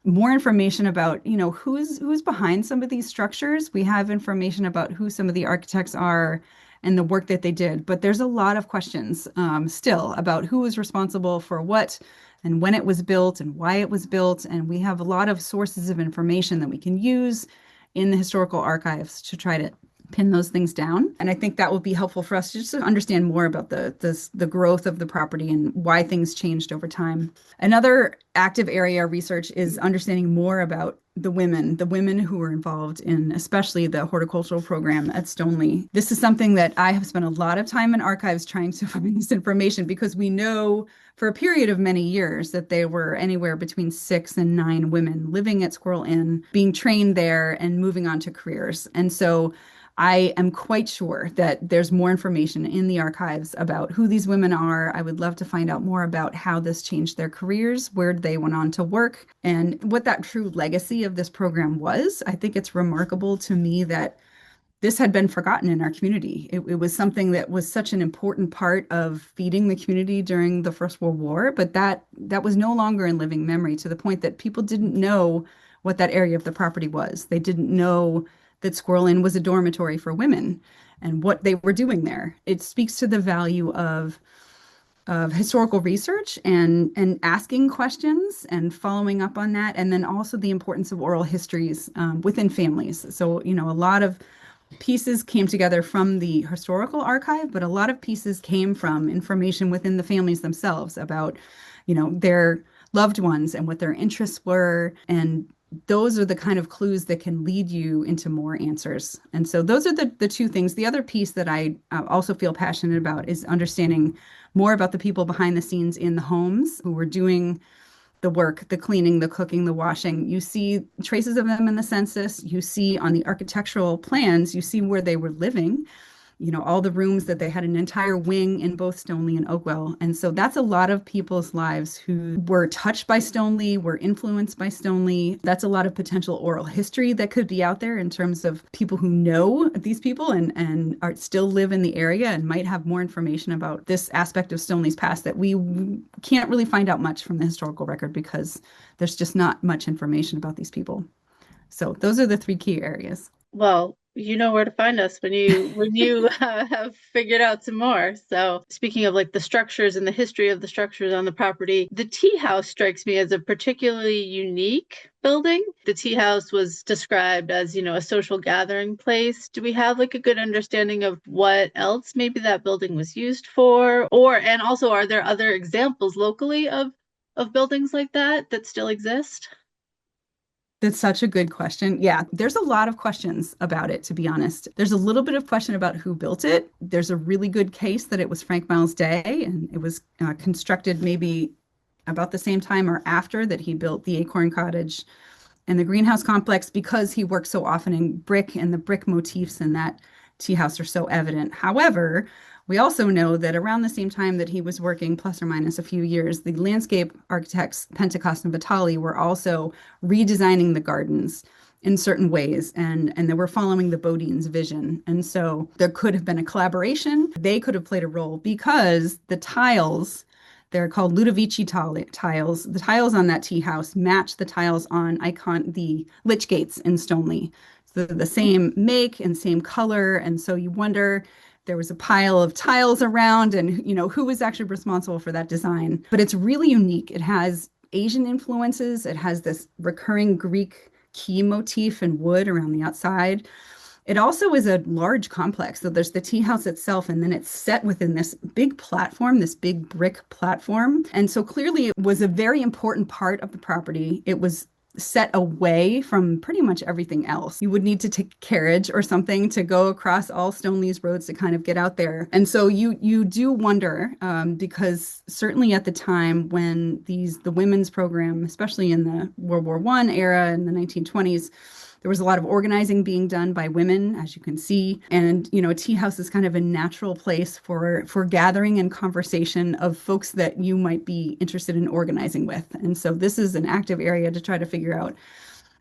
S2: more information about, who's behind some of these structures. We have information about who some of the architects are and the work that they did, but there's a lot of questions still about who was responsible for what and when it was built and why it was built. And we have a lot of sources of information that we can use in the historical archives to try to pin those things down. And I think that will be helpful for us just to understand more about the growth of the property and why things changed over time. Another active area of research is understanding more about the women who were involved in especially the horticultural program at Stoneleigh. This is something that I have spent a lot of time in archives trying to find this information because we know for a period of many years that there were anywhere between 6 and 9 women living at Squirrel Inn, being trained there and moving on to careers. And so I am quite sure that there's more information in the archives about who these women are. I would love to find out more about how this changed their careers, where they went on to work, and what that true legacy of this program was. I think it's remarkable to me that this had been forgotten in our community. It was something that was such an important part of feeding the community during the First World War, but that was no longer in living memory to the point that people didn't know what that area of the property was. They didn't know that Squirrel Inn was a dormitory for women and what they were doing there. It speaks to the value of historical research and asking questions and following up on that, and then also the importance of oral histories within families. So, a lot of pieces came together from the historical archive, but a lot of pieces came from information within the families themselves about, their loved ones and what their interests were. And those are the kind of clues that can lead you into more answers. And so those are the two things. The other piece that I also feel passionate about is understanding more about the people behind the scenes in the homes who were doing the work, the cleaning, the cooking, the washing. You see traces of them in the census. You see on the architectural plans, you see where they were living. All the rooms that they had an entire wing in both Stoneleigh and Oakwell. And so that's a lot of people's lives who were touched by Stoneleigh, were influenced by Stoneleigh. That's a lot of potential oral history that could be out there in terms of people who know these people and are still live in the area and might have more information about this aspect of Stoneleigh's past that we can't really find out much from the historical record because there's just not much information about these people. So those are the 3 key areas.
S1: Well, you know where to find us when you have figured out some more. So speaking of like the structures and the history of the structures on the property, the tea house strikes me as a particularly unique building. The tea house was described as, a social gathering place. Do we have like a good understanding of what else maybe that building was used for? And also, are there other examples locally of buildings like that still exist?
S2: That's such a good question. Yeah, there's a lot of questions about it, to be honest. There's a little bit of question about who built it. There's a really good case that it was Frank Miles Day, and it was constructed maybe about the same time or after that he built the Acorn Cottage and the greenhouse complex because he worked so often in brick and the brick motifs in that tea house are so evident. However, we also know that around the same time that he was working, plus or minus a few years, the landscape architects Pentecost and Vitali were also redesigning the gardens in certain ways, and they were following the Bodine's vision. And so there could have been a collaboration. They could have played a role because the tiles They're called Ludovici tiles. The tiles on that tea house match the tiles on the lich gates in Stoneleigh. So they're the same make and same color. And so you wonder, there was a pile of tiles around and who was actually responsible for that design. But it's really unique. It has Asian influences. It has this recurring Greek key motif in wood around the outside. It also is a large complex. So there's the tea house itself, and then it's set within this big platform, this big brick platform. And so clearly it was a very important part of the property. It was set away from pretty much everything else. You would need to take a carriage or something to go across all Stonelegh's roads to kind of get out there. And so you do wonder, because certainly at the time when the women's program, especially in the World War I era in the 1920s, there was a lot of organizing being done by women, as you can see. And, a tea house is kind of a natural place for gathering and conversation of folks that you might be interested in organizing with. And so this is an active area to try to figure out,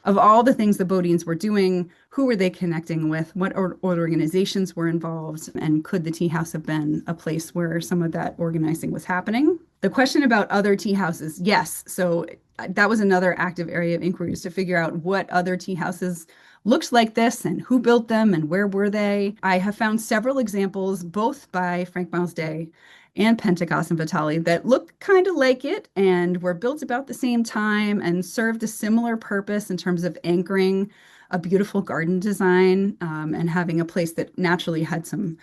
S2: of all the things the Bodines were doing, who were they connecting with? What organizations were involved? And could the tea house have been a place where some of that organizing was happening? The question about other tea houses, yes. So that was another active area of inquiry, is to figure out what other tea houses looked like this and who built them and where were they. I have found several examples, both by Frank Miles Day and Pentecost and Vitale, that look kind of like it and were built about the same time and served a similar purpose in terms of anchoring a beautiful garden design, and having a place that naturally had some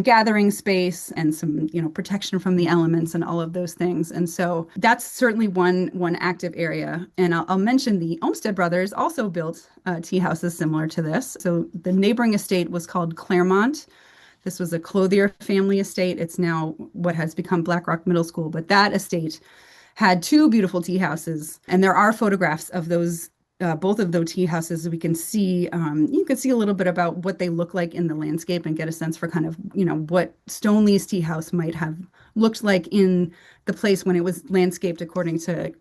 S2: gathering space and some protection from the elements and all of those things. And so that's certainly one active area. And I'll mention the Olmsted brothers also built tea houses similar to this. So the neighboring estate was called Claremont. This was a Clothier family estate. It's now what has become Black Rock Middle School, but that estate had two beautiful tea houses. And there are photographs of those, both of those tea houses. We can see, you can see a little bit about what they look like in the landscape and get a sense for kind of, what Stonelegh's tea house might have looked like in the place when it was landscaped according to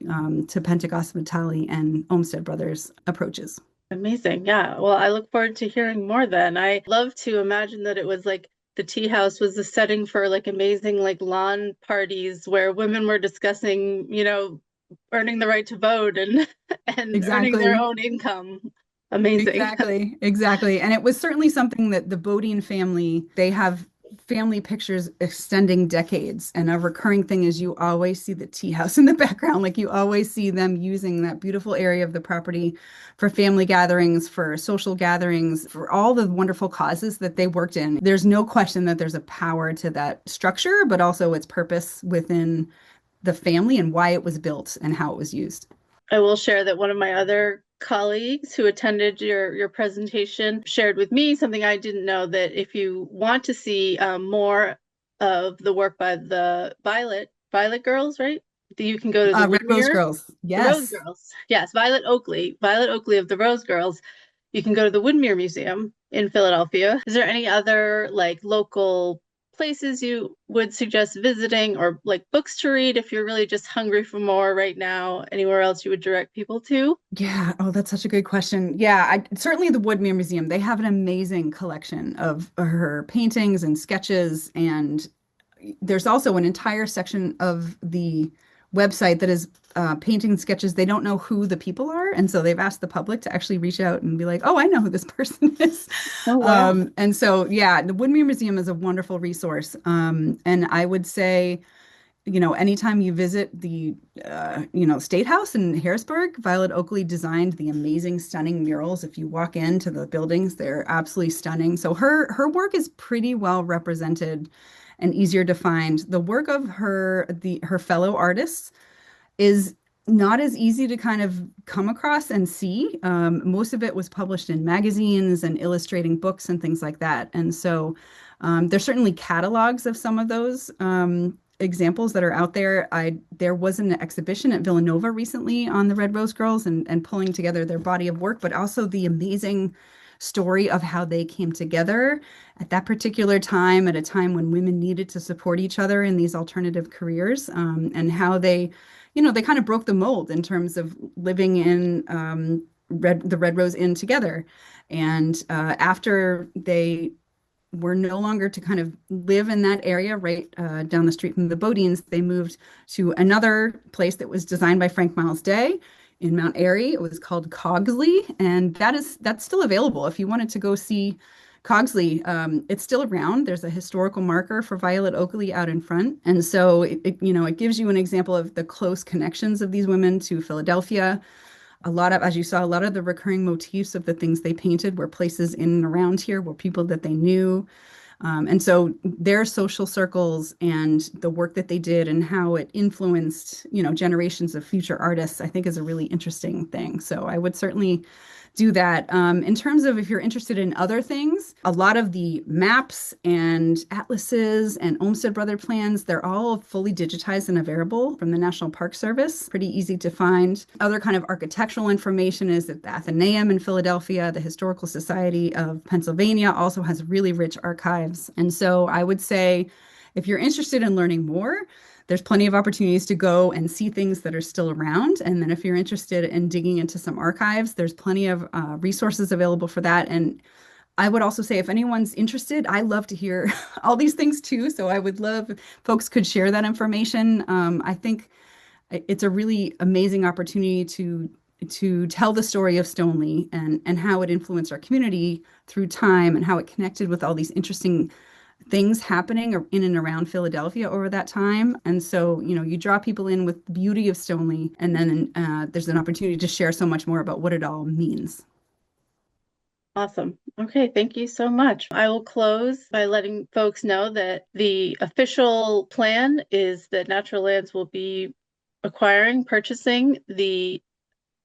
S2: Pentecost Vitale and Olmsted Brothers approaches.
S1: Amazing. Yeah. Well, I look forward to hearing more then. I love to imagine that it was like the tea house was the setting for like amazing like lawn parties where women were discussing, earning the right to vote and and earning their
S2: Exactly.
S1: own income. Amazing.
S2: Exactly. And it was certainly something that the Bodine family, they have family pictures extending decades. And a recurring thing is you always see the tea house in the background. Like you always see them using that beautiful area of the property for family gatherings, for social gatherings, for all the wonderful causes that they worked in. There's no question that there's a power to that structure, but also its purpose within the family and why it was built and how it was used.
S1: I will share that one of my other colleagues who attended your presentation shared with me something I didn't know, that if you want to see more of the work by the Violet girls, right? You can go to the
S2: Red Rose
S1: Woodmere,
S2: Girls.
S1: the Rose
S2: Yes.
S1: Girls. Yes, Violet Oakley of the Rose Girls. You can go to the Woodmere Museum in Philadelphia. Is there any other like local places you would suggest visiting, or like books to read if you're really just hungry for more right now? Anywhere else you would direct people to?
S2: Yeah. Oh, that's such a good question. Yeah, certainly the Woodmere Museum. They have an amazing collection of her paintings and sketches, and there's also an entire section of the website that is painting sketches. They don't know who the people are, and so they've asked the public to actually reach out and be like, "Oh, I know who this person is."
S1: Oh, wow.
S2: And so, yeah, the Woodmere Museum is a wonderful resource. And I would say, anytime you visit the, State House in Harrisburg, Violet Oakley designed the amazing, stunning murals. If you walk into the buildings, they're absolutely stunning. So her work is pretty well represented and easier to find. The work of her fellow artists is not as easy to kind of come across and see. Most of it was published in magazines and illustrating books and things like that. And so there's certainly catalogs of some of those examples that are out there. There was an exhibition at Villanova recently on the Red Rose Girls and pulling together their body of work, but also the amazing story of how they came together at that particular time, at a time when women needed to support each other in these alternative careers, and how they kind of broke the mold in terms of living in the Red Rose Inn together. And after they were no longer to kind of live in that area right down the street from the Bodines. They moved to another place that was designed by Frank Miles Day in Mount Airy. It was called Cogsley, and that's still available if you wanted to go see Cogsley. It's still around. There's a historical marker for Violet Oakley out in front, and so it gives you an example of the close connections of these women to Philadelphia. A lot of, as you saw, a lot of the recurring motifs of the things they painted were places in and around here, were people that they knew. And so their social circles and the work that they did and how it influenced, generations of future artists, I think is a really interesting thing. So I would certainly do that. In terms of if you're interested in other things, a lot of the maps and atlases and Olmsted Brother plans, they're all fully digitized and available from the National Park Service. Pretty easy to find. Other kind of architectural information is that the Athenaeum in Philadelphia, the Historical Society of Pennsylvania also has really rich archives. And so I would say if you're interested in learning more, there's plenty of opportunities to go and see things that are still around. And then if you're interested in digging into some archives, there's plenty of resources available for that. And I would also say if anyone's interested, I love to hear all these things too. So I would love if folks could share that information. I think it's a really amazing opportunity to tell the story of Stoneleigh and how it influenced our community through time and how it connected with all these interesting things happening in and around Philadelphia over that time. And so, you draw people in with the beauty of Stoneleigh, and then there's an opportunity to share so much more about what it all means.
S1: Awesome. Okay, thank you so much. I will close by letting folks know that the official plan is that Natural Lands will be purchasing the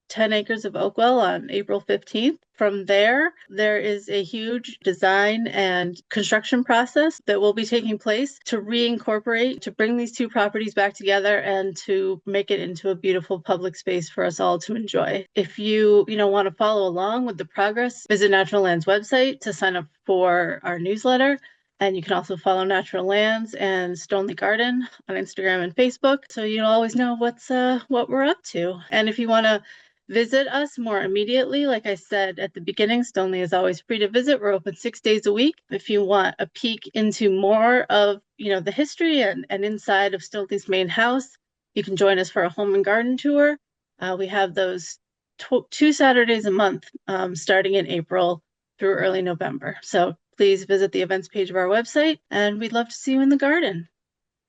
S1: 10 acres of Oakwell on April 15th. From there is a huge design and construction process that will be taking place to reincorporate, to bring these two properties back together and to make it into a beautiful public space for us all to enjoy. If you want to follow along with the progress, visit Natural Lands website to sign up for our newsletter. And you can also follow Natural Lands and Stoneleigh Garden on Instagram and Facebook, so you'll always know what we're up to. And if you want to visit us more immediately, like I said at the beginning, Stoneleigh is always free to visit. We're open 6 days a week. If you want a peek into more of the history and inside of Stoneleigh's main house, you can join us for a home and garden tour. We have those 2 Saturdays a month, starting in April through early November. So please visit the events page of our website, and we'd love to see you in the garden.